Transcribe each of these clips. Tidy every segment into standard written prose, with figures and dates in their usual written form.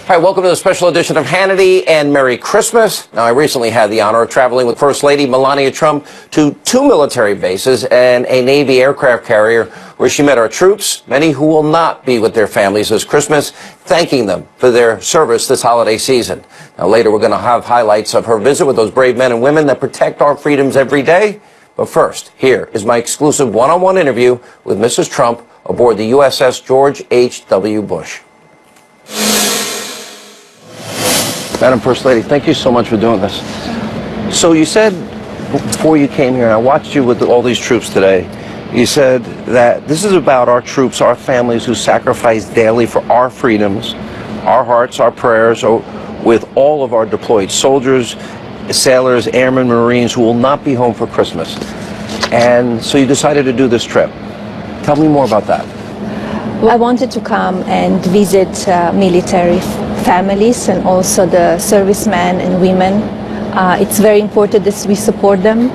Hi, welcome to the special edition of Hannity and Merry Christmas. Now, I recently had the honor of traveling with First Lady Melania Trump to 2 military bases and a Navy aircraft carrier where she met our troops, many who will not be with their families this Christmas, thanking them for their service this holiday season. Now, later we're going to have highlights of her visit with those brave men and women that protect our freedoms every day. But first, here is my exclusive one-on-one interview with Mrs. Trump aboard the USS George H.W. Bush. Madam First Lady, thank you so much for doing this. So you said before you came here, and I watched you with all these troops today, you said that this is about our troops, our families who sacrifice daily for our freedoms, our hearts, our prayers, with all of our deployed soldiers, sailors, airmen, Marines who will not be home for Christmas. And so you decided to do this trip. Tell me more about that. I wanted to come and visit military families and also the servicemen and women. It's very important that we support them.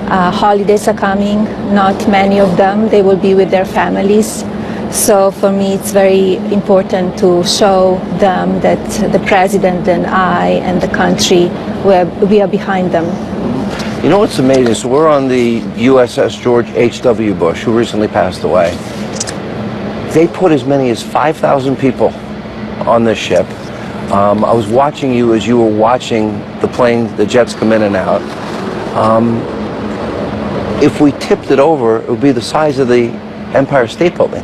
Holidays are coming, not many of them, they will be with their families. So for me it's very important to show them that the President and I and the country, we are behind them. You know what's amazing? So we're on the USS George H.W. Bush, who recently passed away. They put as many as 5,000 people on this ship. I was watching you as you were watching the plane, the jets come in and out. If we tipped it over, it would be the size of the Empire State Building.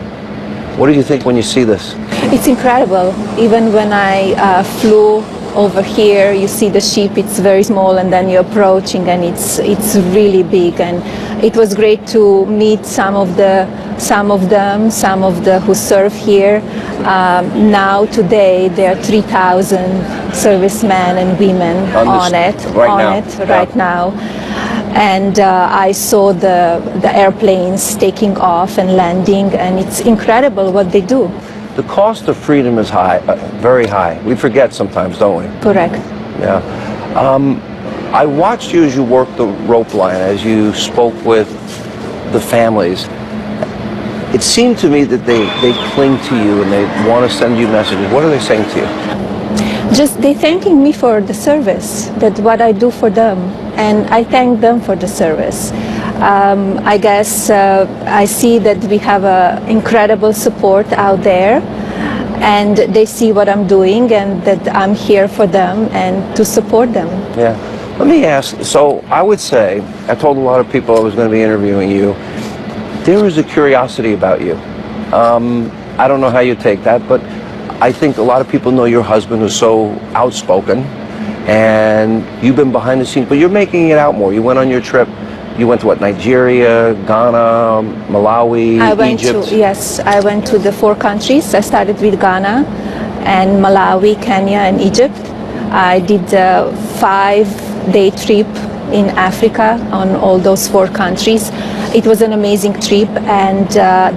What do you think when you see this? It's incredible. Even when I flew over here, you see the ship, it's very small, and then you're approaching and it's really big. And it was great to meet some of them who serve here. Now today there are 3,000 servicemen and women on it right now. And I saw the airplanes taking off and landing, and it's incredible what they do. The cost of freedom is high, very high. We forget sometimes, don't we? Correct. Yeah. I watched you as you worked the rope line, as you spoke with the families. It seemed to me that they cling to you and they want to send you messages. What are they saying to you? Just they thanking me for the service, that what I do for them, and I thank them for the service. I guess I see that we have incredible support out there, and they see what I'm doing and that I'm here for them and to support them. Yeah. Let me ask, so I would say, I told a lot of people I was going to be interviewing you, there is a curiosity about you. I don't know how you take that, but I think a lot of people know your husband who's so outspoken, and you've been behind the scenes, but you're making it out more. You went on your trip. You went to what, Nigeria, Ghana, Malawi, Egypt? Yes, I went to the 4 countries. I started with Ghana and Malawi, Kenya and Egypt. I did a 5-day trip in Africa on all those 4 countries. It was an amazing trip, and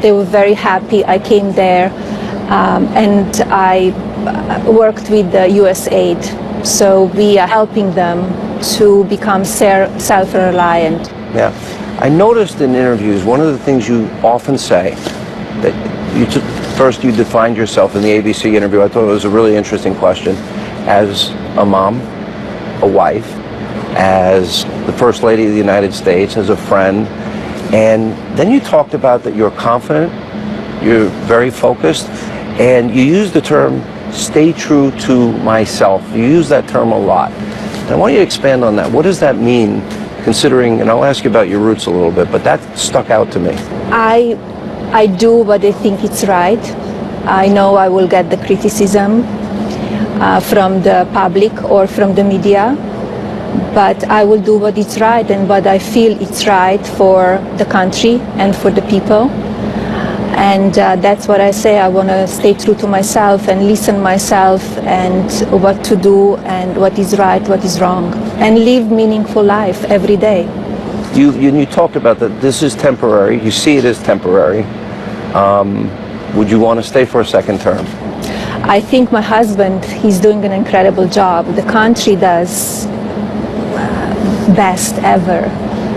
they were very happy I came there, and I worked with the USAID. So we are helping them to become self-reliant. Yeah. I noticed in interviews, one of the things you often say, that first you defined yourself in the ABC interview. I thought it was a really interesting question. As a mom, a wife, as the First Lady of the United States, as a friend, and then you talked about that you're confident, you're very focused, and you used the term, stay true to myself. You use that term a lot. And I want you to expand on that. What does that mean? Considering, and I'll ask you about your roots a little bit, but that stuck out to me. I do what I think it's right. I know I will get the criticism from the public or from the media, but I will do what is right and what I feel it's right for the country and for the people. And that's what I say. I want to stay true to myself and listen myself and what to do and what is right, what is wrong, and live meaningful life every day. You talked about that this is temporary. You see it as temporary. Would you want to stay for a second term? I think my husband, he's doing an incredible job. The country does best ever.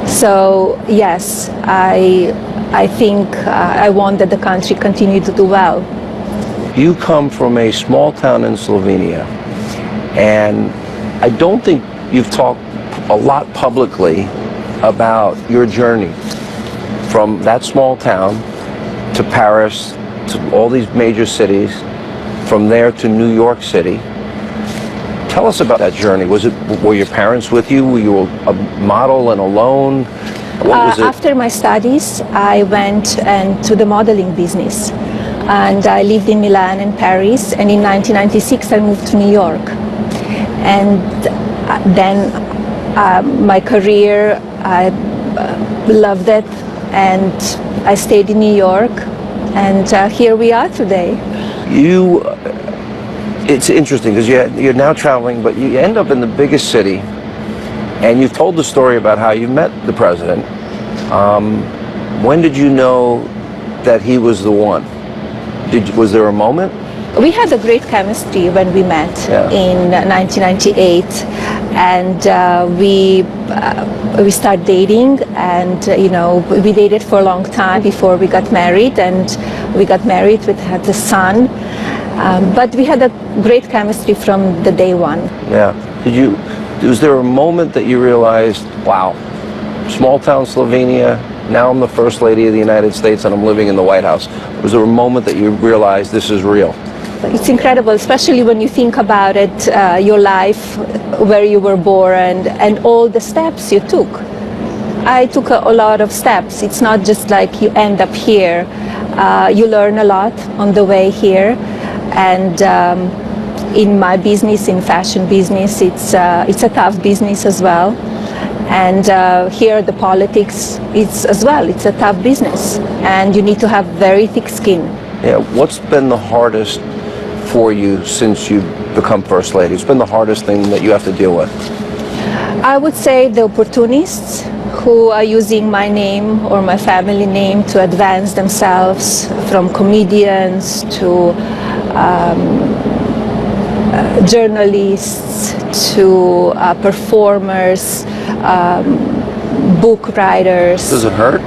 So yes, I think I want that the country continue to do well. You come from a small town in Slovenia, and I don't think you've talked a lot publicly about your journey from that small town to Paris, to all these major cities, from there to New York City. Tell us about that journey. Were your parents with you? Were you a model and alone? What was it? After my studies, I went into the modeling business, and I lived in Milan and Paris, and in 1996 I moved to New York. And then my career, I loved it, and I stayed in New York, and here we are today. It's interesting because you're now traveling, but you end up in the biggest city, and you've told the story about how you met the president. When did you know that he was the one? Was there a moment? We had a great chemistry when we met in 1998, and we started dating, and we dated for a long time before we got married, and we got married. We had a son, but we had a great chemistry from the day one. Yeah. Was there a moment that you realized, wow, small town Slovenia, now I'm the First Lady of the United States and I'm living in the White House? Was there a moment that you realized this is real? It's incredible, especially when you think about it, your life, where you were born, and all the steps you took. I took a lot of steps. It's not just like you end up here. You learn a lot on the way here, and in my business, in fashion business, it's a tough business as well. And here the politics, it's as well, it's a tough business, and you need to have very thick skin. Yeah, what's been the hardest for you since you've become First Lady? It's been the hardest thing that you have to deal with? I would say the opportunists who are using my name or my family name to advance themselves, from comedians to journalists to performers, book writers. Does it hurt?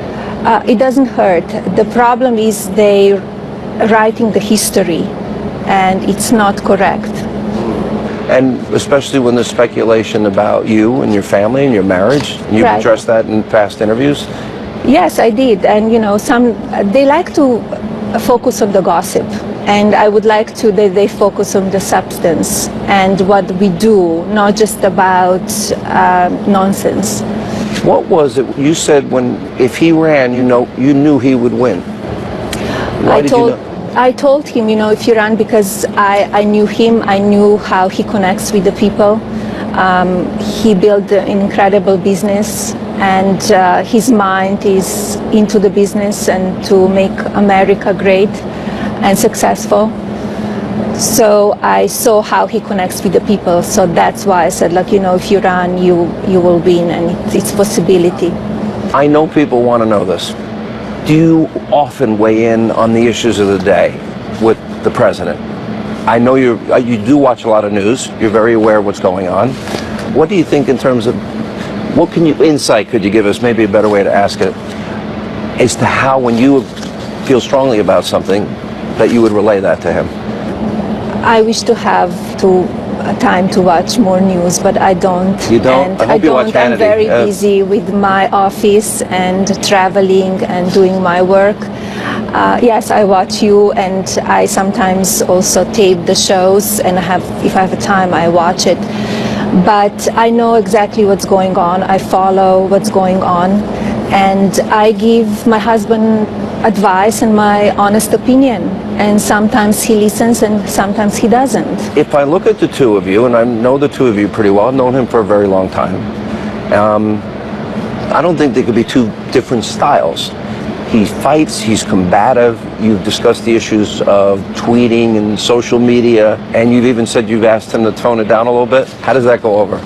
It doesn't hurt. The problem is they're writing the history, and it's not correct. And especially when there's speculation about you and your family and your marriage, and you've addressed that in past interviews? Yes, I did. And they like to focus on the gossip, and I would like that they focus on the substance and what we do, not just about nonsense. What was it you said if he ran, you knew he would win? Why did you know? I told him, if you run, because I knew him, I knew how he connects with the people. He built an incredible business, and his mind is into the business and to make America great and successful. So I saw how he connects with the people. So that's why I said, if you run, you will win, and it's a possibility. I know people want to know this. Do you often weigh in on the issues of the day with the president? I know you do watch a lot of news. You're very aware of what's going on. What do you think in terms of, insight could you give us, maybe a better way to ask it, as to how, when you feel strongly about something, that you would relay that to him? I wish to have time to watch more news, but I don't. You don't? And I hope you watch Hannity. I'm very busy with my office and traveling and doing my work. Yes, I watch you, and I sometimes also tape the shows, and if I have time, I watch it. But I know exactly what's going on. I follow what's going on, and I give my husband advice and my honest opinion, and sometimes he listens and sometimes he doesn't. If I look at the two of you, and I know the two of you pretty well, I've known him for a very long time, I don't think there could be two different styles. He fights, he's combative, you've discussed the issues of tweeting and social media, and you've even said you've asked him to tone it down a little bit. How does that go over?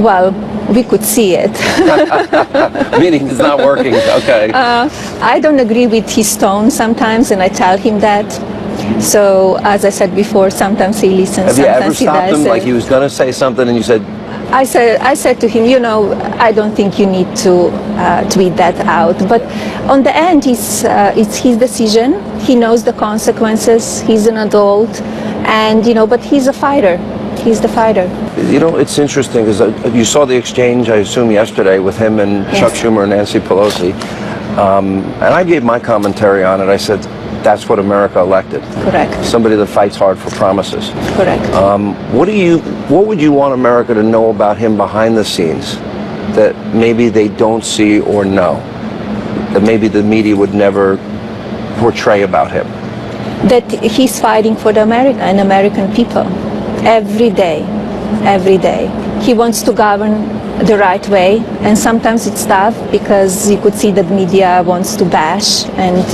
Well, we could see it. Meaning it's not working, okay. I don't agree with his tone sometimes, and I tell him that. So, as I said before, sometimes he listens, sometimes he doesn't. Have you ever stopped him, like he was going to say something and you said, I said to him, you know, I don't think you need to tweet that out. But on the end, it's his decision. He knows the consequences. He's an adult, and you know, but he's a fighter. He's the fighter. You know, it's interesting because you saw the exchange, I assume, yesterday with him and Yes. Chuck Schumer and Nancy Pelosi. And I gave my commentary on it. I said, that's what America elected. Correct. Somebody that fights hard for promises. Correct. What would you want America to know about him behind the scenes that maybe they don't see or know, that maybe the media would never portray about him? That he's fighting for the American people every day, every day. He wants to govern the right way, and sometimes it's tough because you could see that media wants to bash and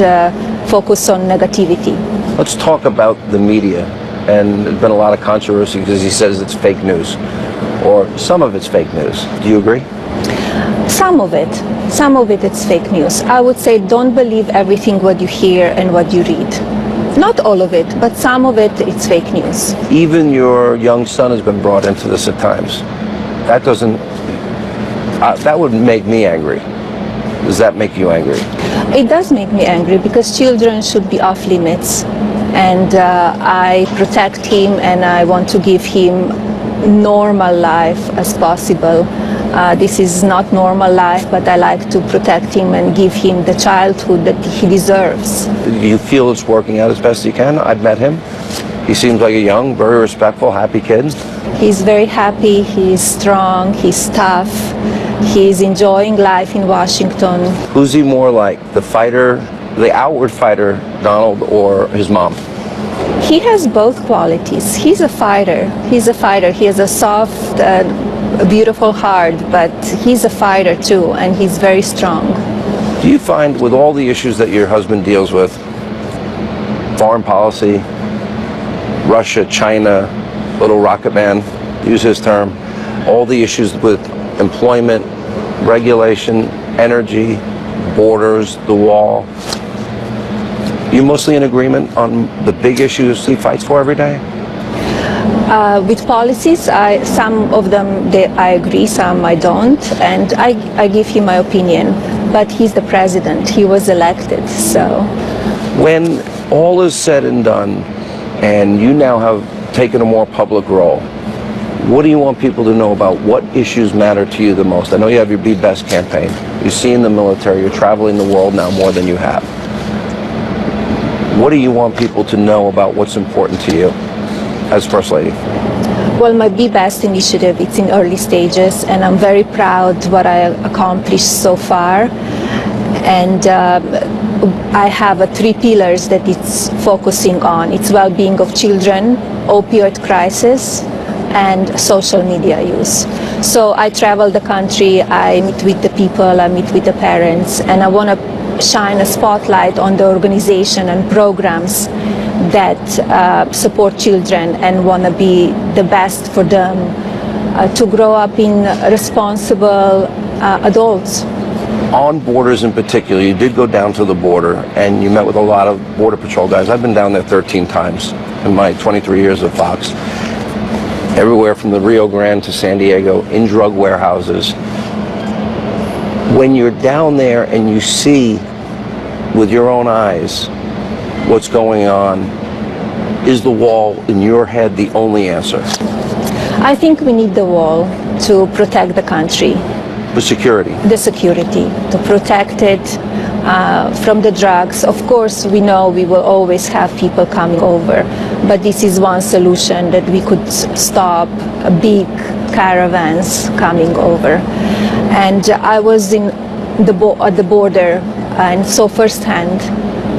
focus on negativity. Let's talk about the media. And there's been a lot of controversy because he says it's fake news, or some of it's fake news. Do you agree? Some of it it's fake news. I would say don't believe everything what you hear and what you read. Not all of it, but some of it, it's fake news. Even your young son has been brought into this at times. That doesn't, that would make me angry. Does that make you angry? It does make me angry because children should be off limits. And I protect him and I want to give him normal life as possible. This is not normal life, but I like to protect him and give him the childhood that he deserves. Do you feel it's working out as best you can? I've met him. He seems like a young, very respectful, happy kid. He's very happy, he's strong, he's tough, he's enjoying life in Washington. Who's he more like, the fighter, the outward fighter, Donald, or his mom? He has both qualities. He's a fighter. He's a fighter. He has a soft, beautiful heart, but he's a fighter too, and he's very strong. Do you find with all the issues that your husband deals with, foreign policy, Russia, China, little rocket man, use his term, all the issues with employment, regulation, energy, borders, the wall, you mostly in agreement on the big issues he fights for every day? With policies, some of them I agree, some I don't, and I give him my opinion. But he's the president, he was elected, so. When all is said and done, and you now have taken a more public role, what do you want people to know about what issues matter to you the most? I know you have your Be Best campaign. You're seeing the military, you're traveling the world now more than you have. What do you want people to know about what's important to you as First Lady? Well, my Be Best initiative, it's in early stages, and I'm very proud what I accomplished so far. And I have 3 pillars that it's focusing on. It's well-being of children, opioid crisis, and social media use. So I travel the country, I meet with the people, I meet with the parents, and I want to shine a spotlight on the organization and programs that support children and want to be the best for them to grow up in responsible adults. On borders in particular, you did go down to the border and you met with a lot of Border Patrol guys. I've been down there 13 times in my 23 years of Fox. Everywhere from the Rio Grande to San Diego, in drug warehouses. When you're down there and you see with your own eyes what's going on, is the wall in your head the only answer? I think we need the wall to protect the country. The security? The security, to protect it from the drugs. Of course, we know we will always have people coming over, but this is one solution that we could stop big caravans coming over. And I was at the border and saw firsthand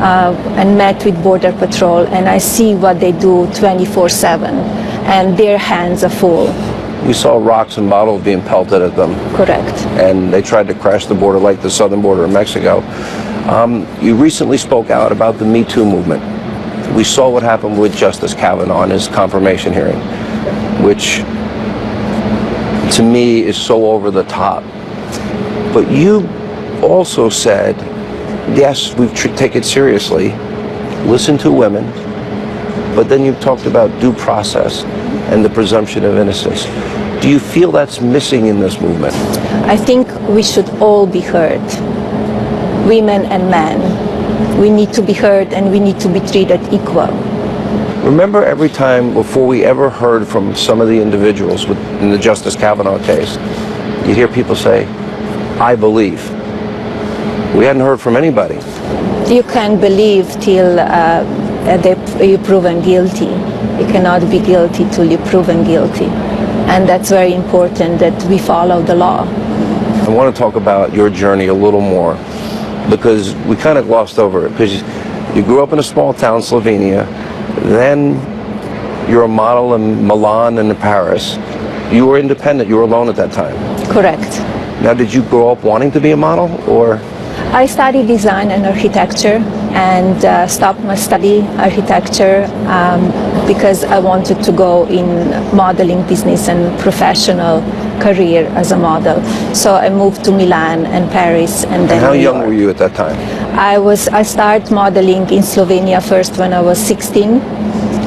and met with Border Patrol, and I see what they do 24/7, and their hands are full. We saw rocks and bottles being pelted at them. Correct. And they tried to crash the border like the southern border of Mexico. You recently spoke out about the Me Too movement. We saw what happened with Justice Kavanaugh in his confirmation hearing, which to me is so over the top. But you also said, yes, we take it seriously, listen to women, but then you talked about due process and the presumption of innocence. Do you feel that's missing in this movement? I think we should all be heard, women and men. We need to be heard and we need to be treated equal. Remember every time before we ever heard from some of the individuals in the Justice Kavanaugh case, you'd hear people say, I believe. We hadn't heard from anybody. You can believe till you're proven guilty. You cannot be guilty till you're proven guilty. And that's very important that we follow the law. I want to talk about your journey a little more because we kind of glossed over it. Because you grew up in a small town, Slovenia, then you're a model in Milan and in Paris. You were independent, you were alone at that time. Correct. Now, did you grow up wanting to be a model, or? I studied design and architecture and stopped my study architecture because I wanted to go in modeling business and professional career as a model. So I moved to Milan and Paris and then How New young York. were you at that time? I started modeling in Slovenia first when I was 16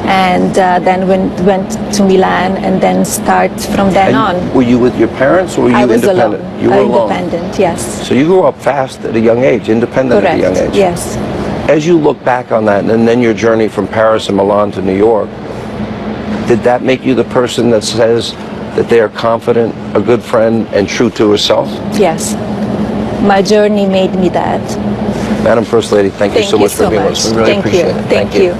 and then went to Milan and then start from then on. Were you with your parents or were you I was independent? alone. You were alone. Independent, yes. So you grew up fast at a young age, independent Correct. at a young age. Yes. As you look back on that and then your journey from Paris and Milan to New York, did that make you the person that says that they are confident, a good friend, and true to herself? Yes. My journey made me that. Madam First Lady, thank you so much for being with us. We really appreciate it. Thank you.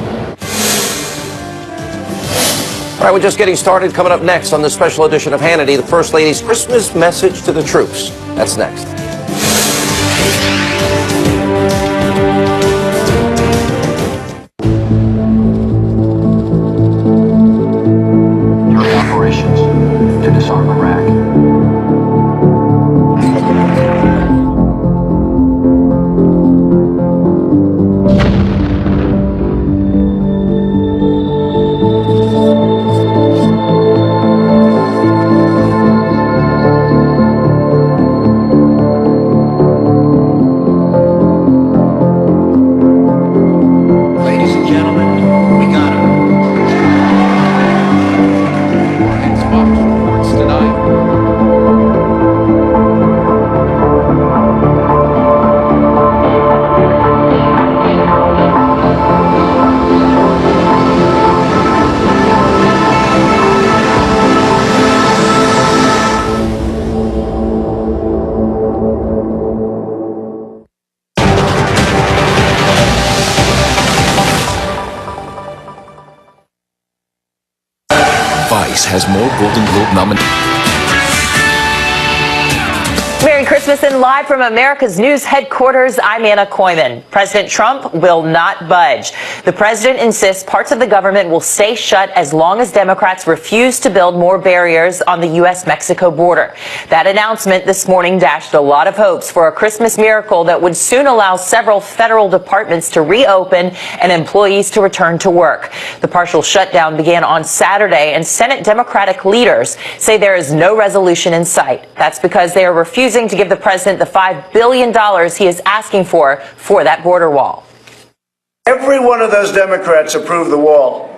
All right, we're just getting started. Coming up next on this special edition of Hannity, the First Lady's Christmas message to the troops. That's next. During operations to disarm Iraq. Has more Golden Globe nominations. Merry Christmas and live from America's news headquarters, I'm Anna Koyman. President Trump will not budge. The president insists parts of the government will stay shut as long as Democrats refuse to build more barriers on the U.S.-Mexico border. That announcement this morning dashed a lot of hopes for a Christmas miracle that would soon allow several federal departments to reopen and employees to return to work. The partial shutdown began on Saturday, and Senate Democratic leaders say there is no resolution in sight. That's because they are refusing to give the president the $5 billion he is asking for that border wall. Every one of those Democrats approved the wall,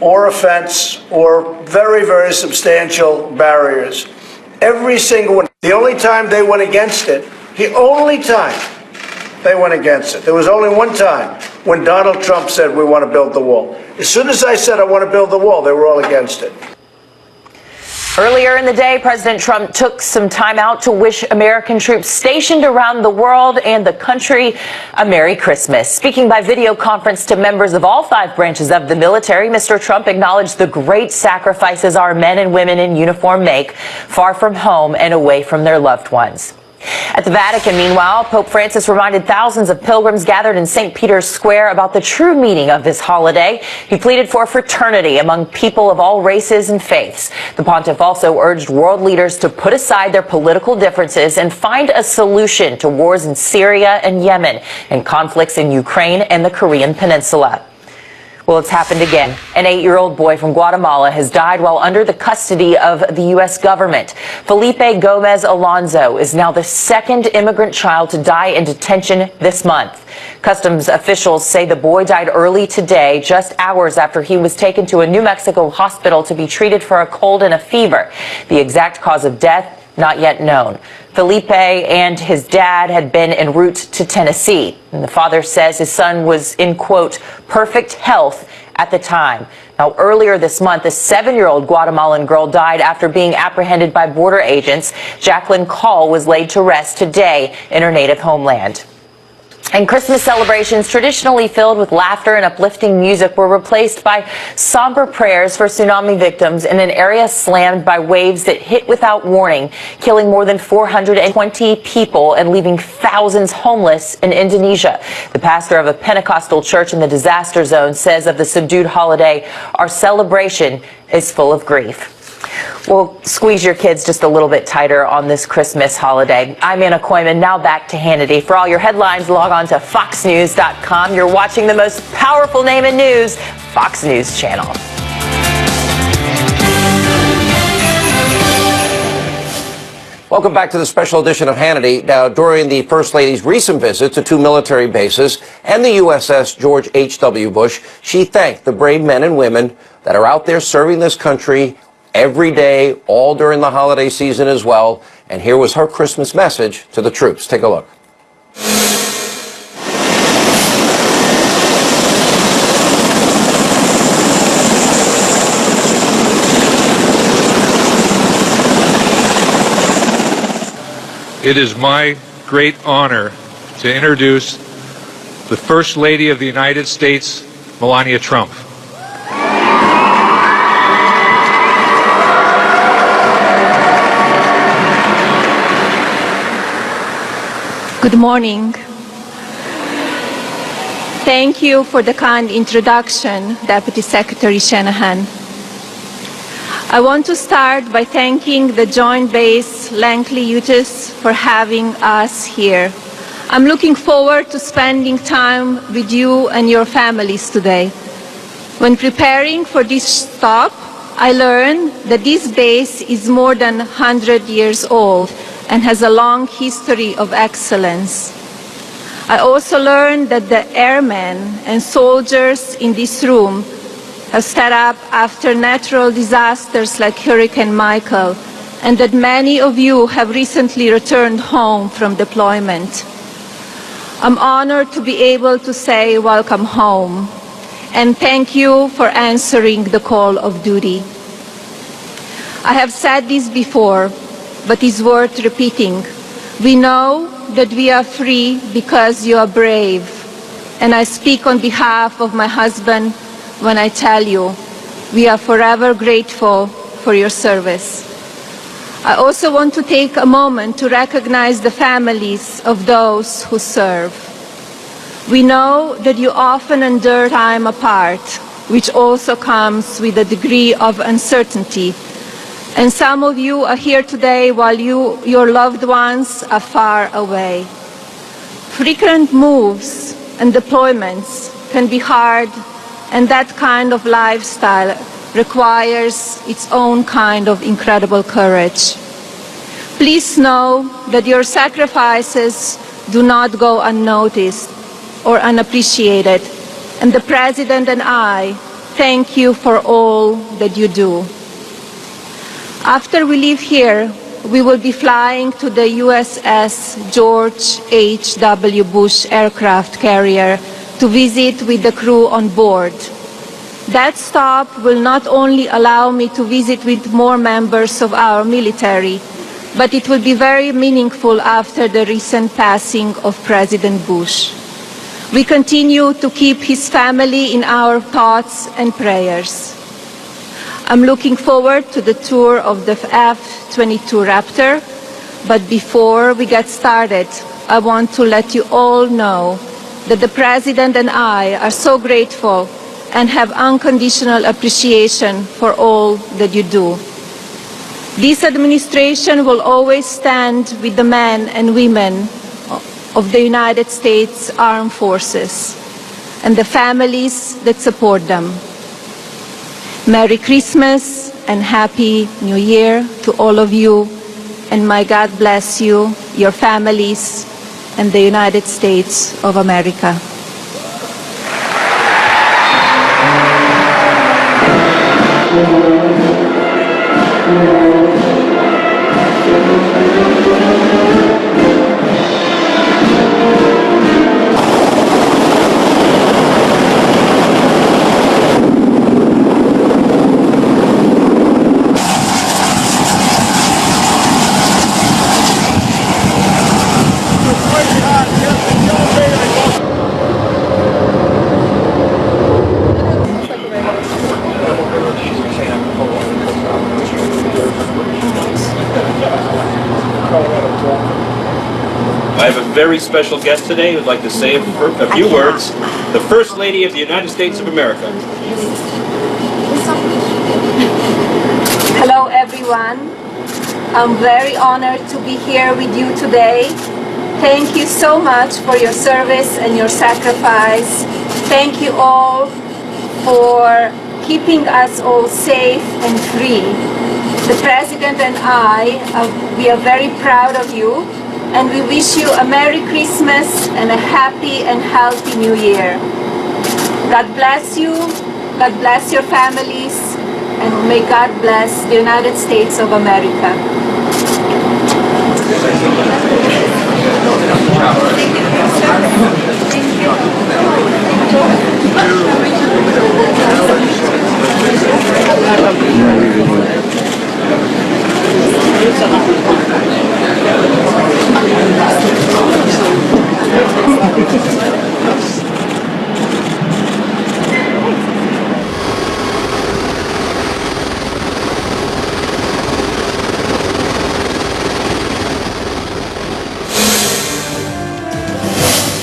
or a fence, or very, very substantial barriers. Every single one. The only time they went against it, the only time they went against it, there was only one time when Donald Trump said, we want to build the wall. As soon as I said I want to build the wall, they were all against it. Earlier in the day, President Trump took some time out to wish American troops stationed around the world and the country a Merry Christmas. Speaking by video conference to members of all 5 branches of the military, Mr. Trump acknowledged the great sacrifices our men and women in uniform make, far from home and away from their loved ones. At the Vatican, meanwhile, Pope Francis reminded thousands of pilgrims gathered in St. Peter's Square about the true meaning of this holiday. He pleaded for fraternity among people of all races and faiths. The pontiff also urged world leaders to put aside their political differences and find a solution to wars in Syria and Yemen and conflicts in Ukraine and the Korean Peninsula. Well, it's happened again. An 8-year-old boy from Guatemala has died while under the custody of the U.S. government. Felipe Gomez Alonso is now the second immigrant child to die in detention this month. Customs officials say the boy died early today, just hours after he was taken to a New Mexico hospital to be treated for a cold and a fever. The exact cause of death not yet known. Felipe and his dad had been en route to Tennessee, and the father says his son was in, quote, perfect health at the time. Now, earlier this month, a 7-year-old Guatemalan girl died after being apprehended by border agents. Jacqueline Call was laid to rest today in her native homeland. And Christmas celebrations, traditionally filled with laughter and uplifting music, were replaced by somber prayers for tsunami victims in an area slammed by waves that hit without warning, killing more than 420 people and leaving thousands homeless in Indonesia. The pastor of a Pentecostal church in the disaster zone says of the subdued holiday, "Our celebration is full of grief." Well, squeeze your kids just a little bit tighter on this Christmas holiday. I'm Anna Koyman. Now back to Hannity. For all your headlines, log on to foxnews.com. You're watching the most powerful name in news, Fox News Channel. Welcome back to the special edition of Hannity. Now, during the First Lady's recent visit to 2 military bases and the USS George H.W. Bush, she thanked the brave men and women that are out there serving this country every day, all during the holiday season as well. And here was her Christmas message to the troops. Take a look. It is my great honor to introduce the First Lady of the United States, Melania Trump. Good morning. Thank you for the kind introduction, Deputy Secretary Shanahan. I want to start by thanking the Joint Base Langley UTIS for having us here. I'm looking forward to spending time with you and your families today. When preparing for this stop, I learned that this base is more than 100 years old and has a long history of excellence. I also learned that the airmen and soldiers in this room have set up after natural disasters like Hurricane Michael, and that many of you have recently returned home from deployment. I'm honored to be able to say welcome home, and thank you for answering the call of duty. I have said this before, but it's worth repeating. We know that we are free because you are brave, and I speak on behalf of my husband when I tell you we are forever grateful for your service. I also want to take a moment to recognize the families of those who serve. We know that you often endure time apart, which also comes with a degree of uncertainty. And some of you are here today while your loved ones are far away. Frequent moves and deployments can be hard, and that kind of lifestyle requires its own kind of incredible courage. Please know that your sacrifices do not go unnoticed or unappreciated, and the President and I thank you for all that you do. After we leave here, we will be flying to the USS George H.W. Bush aircraft carrier to visit with the crew on board. That stop will not only allow me to visit with more members of our military, but it will be very meaningful after the recent passing of President Bush. We continue to keep his family in our thoughts and prayers. I'm looking forward to the tour of the F-22 Raptor, but before we get started, I want to let you all know that the President and I are so grateful and have unconditional appreciation for all that you do. This administration will always stand with the men and women of the United States Armed Forces. and the families that support them. Merry Christmas and Happy New Year to all of you, and may God bless you, your families, and the United States of America. I have a very special guest today who would like to say a few words. The First Lady of the United States of America. Hello everyone. I'm very honored to be here with you today. Thank you so much for your service and your sacrifice. Thank you all for keeping us all safe and free. The President and I, we are very proud of you, and we wish you a Merry Christmas and a happy and healthy New Year. God bless you, God bless your families, and may God bless the United States of America.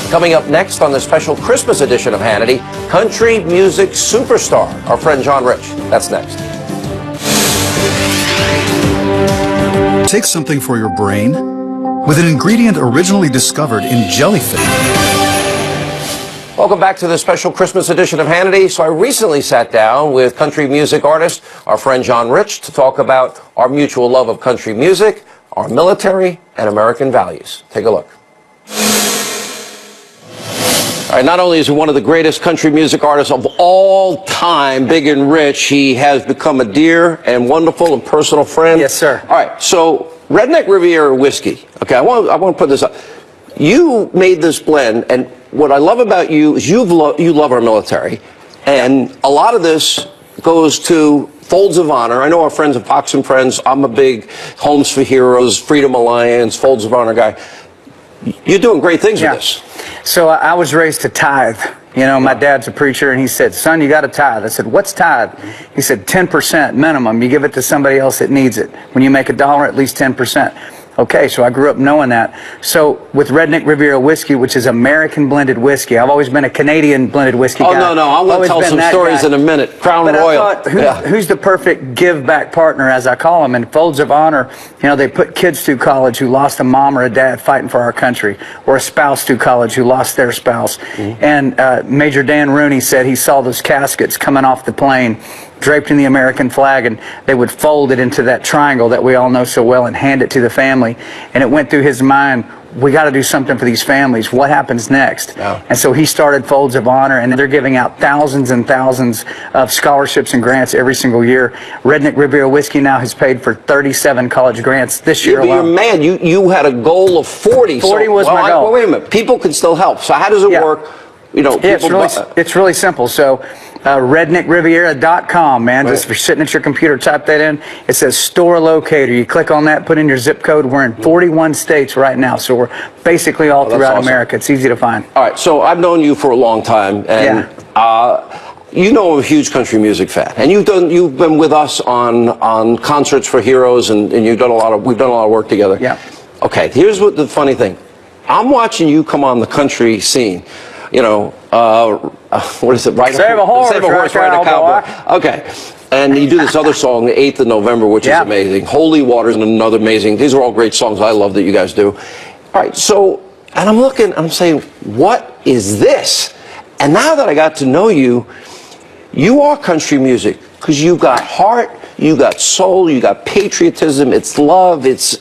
Coming up next on the special Christmas edition of Hannity, country music superstar, our friend John Rich. That's next. Take something for your brain with an ingredient originally discovered in jellyfish. Welcome back to the special Christmas edition of Hannity. So I recently sat down with country music artist, our friend John Rich, to talk about our mutual love of country music, our military, and American values. Take a look. All right, not only is he one of the greatest country music artists of all time, big and rich, he has become a dear and wonderful and personal friend. Yes, sir. All right, so Redneck Riviera whiskey. Okay, I want to put this up. You made this blend, and what I love about you is you love our military, and a lot of this goes to Folds of Honor. I know our friends at Fox and Friends. I'm a big Homes for Heroes, Freedom Alliance, Folds of Honor guy. You're doing great things with this. So I was raised to tithe. You know, my dad's a preacher, and he said, son, you got to tithe. I said, what's tithe? He said, 10% minimum. You give it to somebody else that needs it. When you make $1, at least 10%. Okay, so I grew up knowing that. So with Redneck Riviera whiskey, which is American blended whiskey, I've always been a Canadian blended whiskey guy. Oh, no, I want to tell some stories in a minute. Crown Royal. I thought, who's the perfect give-back partner, as I call them? And Folds of Honor, you know, they put kids through college who lost a mom or a dad fighting for our country, or a spouse through college who lost their spouse. And Major Dan Rooney said he saw those caskets coming off the plane, draped in the American flag, and they would fold it into that triangle that we all know so well and hand it to the family. And it went through his mind, we got to do something for these families. What happens next? And so he started Folds of Honor, and they're giving out thousands and thousands of scholarships and grants every single year. Redneck Riviera whiskey now has paid for 37 college grants this year alone. You're mad. You had a goal of 40. 40 was my goal. Wait a minute. People can still help. So how does it work? You know, it's really simple. So redneckriviera.com, man. Just if you're sitting at your computer, type that in. It says store locator. You click on that, put in your zip code. We're in 41 states right now, so we're basically all throughout America. It's easy to find. All right, so I've known you for a long time, and you know I'm a huge country music fan, and you've been with us on Concerts for Heroes, and we've done a lot of work together. Yeah. Okay, here's what the funny thing. I'm watching you come on the country scene. You know, what is it? Save a horse, ride a cowboy. Okay. And you do this other song, the 8th of November, which is amazing. Holy Waters and another amazing. These are all great songs I love that you guys do. All right, so, and I'm looking, I'm saying, what is this? And now that I got to know you, you are country music because you've got heart, you got soul, you got patriotism, it's love, it's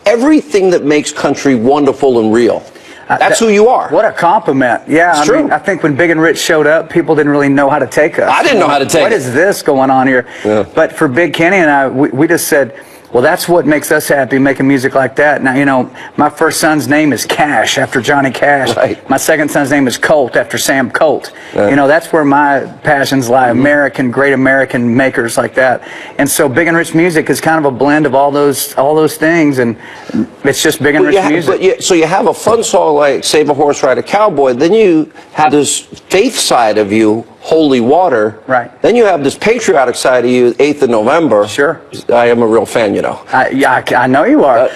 everything that makes country wonderful and real. That's who you are. What a compliment. Yeah, it's I true. mean, I think when Big and Rich showed up, people didn't really know how to take us. I didn't know how to take What it. is this going on here? Yeah. But for Big Kenny and I, we just said, well, that's what makes us happy, making music like that. Now, you know, my first son's name is Cash, after Johnny Cash. Right. My second son's name is Colt, after Sam Colt. Yeah. You know, that's where my passions lie, American, great American makers like that. And so Big and Rich music is kind of a blend of all those things, and it's just Big and Rich music. So you have a fun song like Save a Horse, Ride a Cowboy, then you have this faith side of you, Holy Water. Right. Then you have this patriotic side of you, 8th of November. Sure. I am a real fan, you know. I know you are.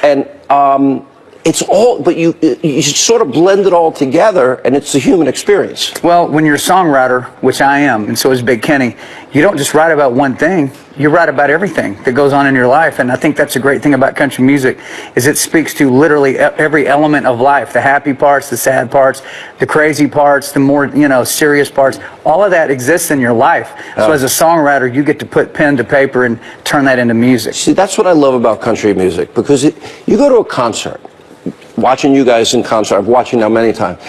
It's all, but you sort of blend it all together, and it's the human experience. Well, when you're a songwriter, which I am, and so is Big Kenny, you don't just write about one thing. You write about everything that goes on in your life, and I think that's a great thing about country music, is it speaks to literally every element of life, the happy parts, the sad parts, the crazy parts, the more, you know, serious parts. All of that exists in your life. So as a songwriter, you get to put pen to paper and turn that into music. See, that's what I love about country music, because you go to a concert, watching you guys in concert, I've watched you now many times.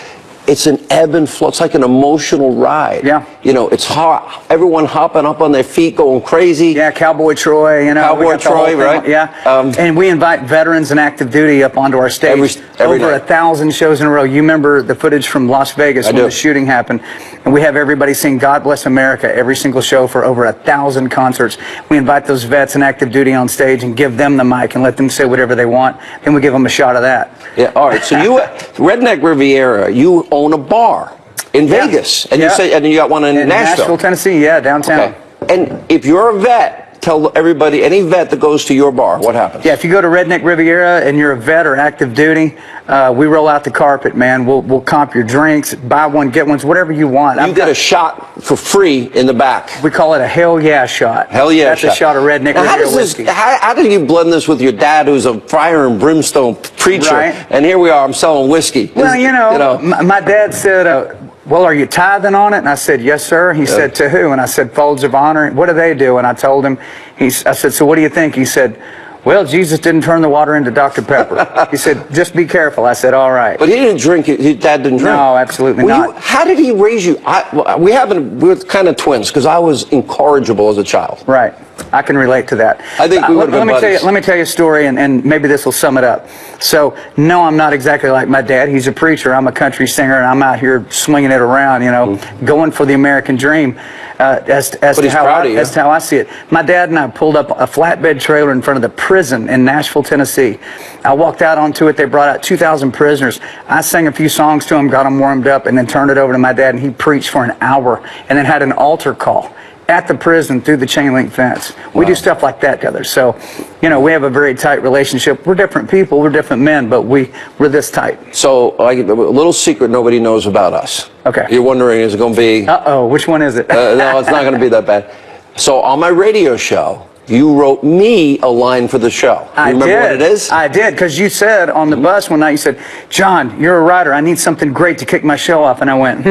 It's an ebb and flow. It's like an emotional ride. Yeah. You know, it's hot. Everyone hopping up on their feet, going crazy. Yeah, Cowboy Troy, you know. Cowboy Troy, right? Yeah. And we invite veterans and active duty up onto our stage. Every over night. 1,000 shows in a row. You remember the footage from Las Vegas when the shooting happened. And we have everybody sing God Bless America every single show for over 1,000 concerts. We invite those vets and active duty on stage and give them the mic and let them say whatever they want. Then we give them a shot of that. Yeah, all right. So you, Redneck Riviera, you own a bar in Vegas. And you say, and you got one in Nashville, Tennessee, downtown. Okay. And if you're a vet, tell everybody, any vet that goes to your bar, what happens? Yeah, if you go to Redneck Riviera and you're a vet or active duty, we roll out the carpet, man. We'll comp your drinks, buy one, get ones, whatever you want. You get a shot for free in the back. We call it a hell yeah shot. Hell yeah That's a shot of Redneck Riviera whiskey. How do you blend this with your dad, who's a fire and brimstone preacher? Right. And here we are, I'm selling whiskey. Well, you know, my dad said, well, are you tithing on it? And I said, yes, sir. He said, to who? And I said, Folds of Honor. What do they do? And I told him, I said, so what do you think? He said, well, Jesus didn't turn the water into Dr. Pepper. He said, just be careful. I said, all right. But he didn't drink it. His dad didn't drink. No, absolutely not. How did he raise you? We're kind of twins, because I was incorrigible as a child. Right. I can relate to that. I think we would have been buddies. Let me tell you a story, and maybe this will sum it up. So, no, I'm not exactly like my dad. He's a preacher. I'm a country singer, and I'm out here swinging it around, you know, going for the American dream. As to how I see it. My dad and I pulled up a flatbed trailer in front of the prison in Nashville, Tennessee. I walked out onto it. They brought out 2,000 prisoners. I sang a few songs to them, got them warmed up, and then turned it over to my dad, and he preached for an hour, and then had an altar call at the prison through the chain link fence. We do stuff like that together. So, you know, we have a very tight relationship. We're different people, we're different men, but we're this tight. So, a little secret nobody knows about us. Okay. You're wondering, is it going to be... Uh-oh, which one is it? No, it's not going to be that bad. So, on my radio show, you wrote me a line for the show. You remember what it is? I did, because you said on the bus one night, you said, John, you're a writer. I need something great to kick my show off. And I went,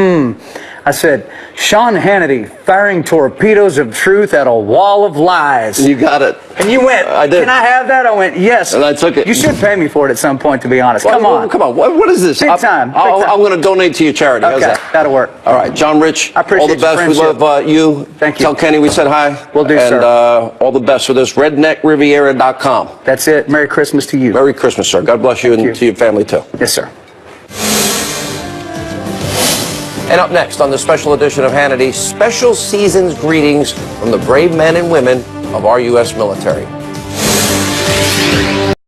I said, Sean Hannity firing torpedoes of truth at a wall of lies. You got it. And you went, I did. Can I have that? I went, yes. And I took it. You should pay me for it at some point, to be honest. Come on. What is this? Big time. I'm going to donate to your charity. Okay, How's that? that'll work. All right, John Rich, I appreciate all the best. We love you. Thank you. Tell Kenny we said hi. Will do, and, sir. And all the best for this. RedneckRiviera.com. That's it. Merry Christmas to you. Merry Christmas, sir. God bless you and to your family, too. Yes, sir. And up next on the special edition of Hannity, special season's greetings from the brave men and women of our U.S. military.